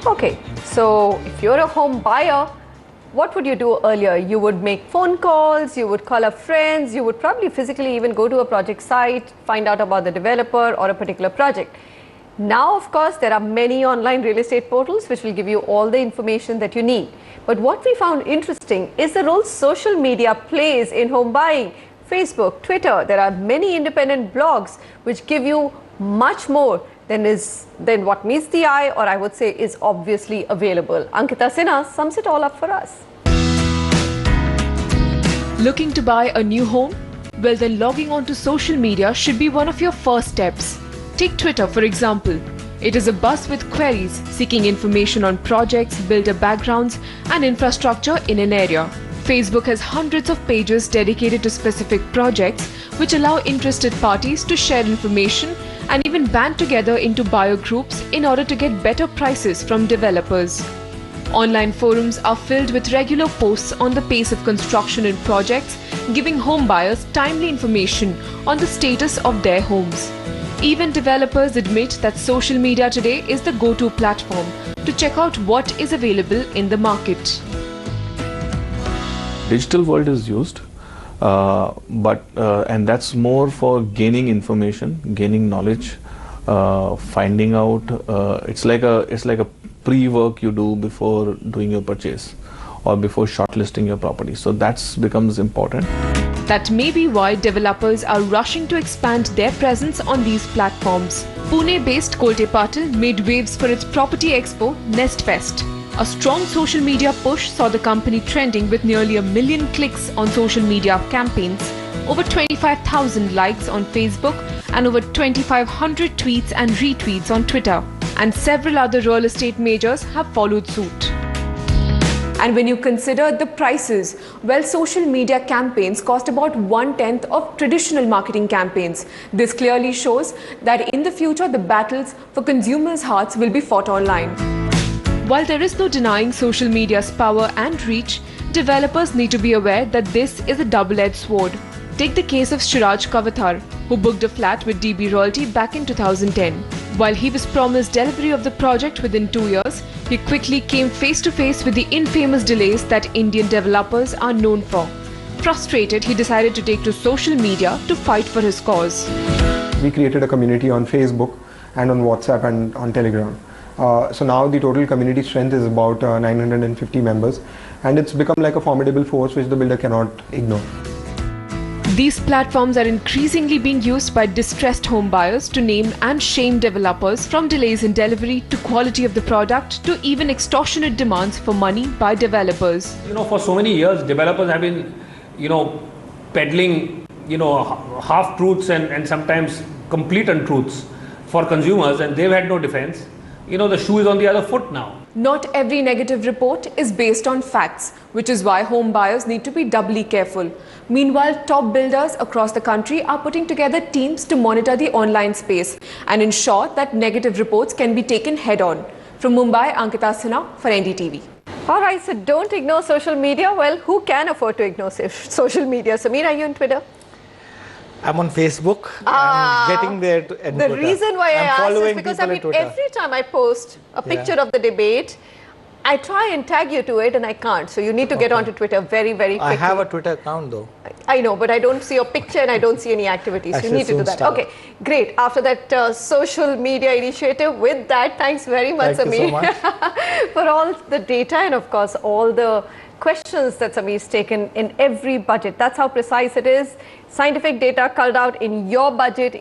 Okay, so if you're a home buyer, what would you do earlier? You would make phone calls, you would call up friends, you would probably physically even go to a project site, find out about the developer or a particular project. Now, of course, there are many online real estate portals which will give you all the information that you need. But what we found interesting is the role social media plays in home buying. Facebook, Twitter, there are many independent blogs which give you much more than what meets the eye, or I would say is obviously available. Ankita Sinha sums it all up for us. Looking to buy a new home? Well, then logging on to social media should be one of your first steps. Take Twitter for example. It is a buzz with queries seeking information on projects, builder backgrounds and infrastructure in an area. Facebook has hundreds of pages dedicated to specific projects which allow interested parties to share information and even band together into buyer groups in order to get better prices from developers. Online forums are filled with regular posts on the pace of construction in projects, giving home buyers timely information on the status of their homes. Even developers admit that social media today is the go-to platform to check out what is available in the market. Digital world is used, and that's more for gaining information, gaining knowledge, finding out. It's like a pre-work you do before doing your purchase or before shortlisting your property. So that becomes important. That may be why developers are rushing to expand their presence on these platforms. Pune-based Kolte Patil made waves for its property expo Nest Fest. A strong social media push saw the company trending with nearly 1 million clicks on social media campaigns, over 25,000 likes on Facebook and over 2,500 tweets and retweets on Twitter. And several other real estate majors have followed suit. And when you consider the prices, well, social media campaigns cost about 1/10 of traditional marketing campaigns. This clearly shows that in the future, the battles for consumers' hearts will be fought online. While there is no denying social media's power and reach, developers need to be aware that this is a double-edged sword. Take the case of Shiraj Kavathar, who booked a flat with DB Realty back in 2010. While he was promised delivery of the project within 2 years, he quickly came face to face with the infamous delays that Indian developers are known for. Frustrated, he decided to take to social media to fight for his cause. We created a community on Facebook and on WhatsApp and on Telegram. So now the total community strength is about 950 members, and it's become like a formidable force which the builder cannot ignore. These platforms are increasingly being used by distressed home buyers to name and shame developers, from delays in delivery to quality of the product to even extortionate demands for money by developers. For so many years, developers have been, peddling, half-truths and sometimes complete untruths for consumers, and they've had no defense. The shoe is on the other foot now. Not every negative report is based on facts, which is why home buyers need to be doubly careful. Meanwhile, top builders across the country are putting together teams to monitor the online space and ensure that negative reports can be taken head-on. From Mumbai, Ankita Sinha for NDTV. All right, so don't ignore social media. Well, who can afford to ignore social media? Sameer, are you on Twitter? I'm on Facebook. I'm getting there to The reason why I asked is because every time I post a picture of the debate, I try and tag you to it and I can't. So you need to get onto Twitter very, very quickly. I have a Twitter account though. I know, but I don't see your picture and I don't see any activities. You need to do that. Okay, great. After that social media initiative, with that, thanks very much, Sameer, for all the data and of course all the questions that Sameer's taken in every budget. That's how precise it is. Scientific data culled out in your budget.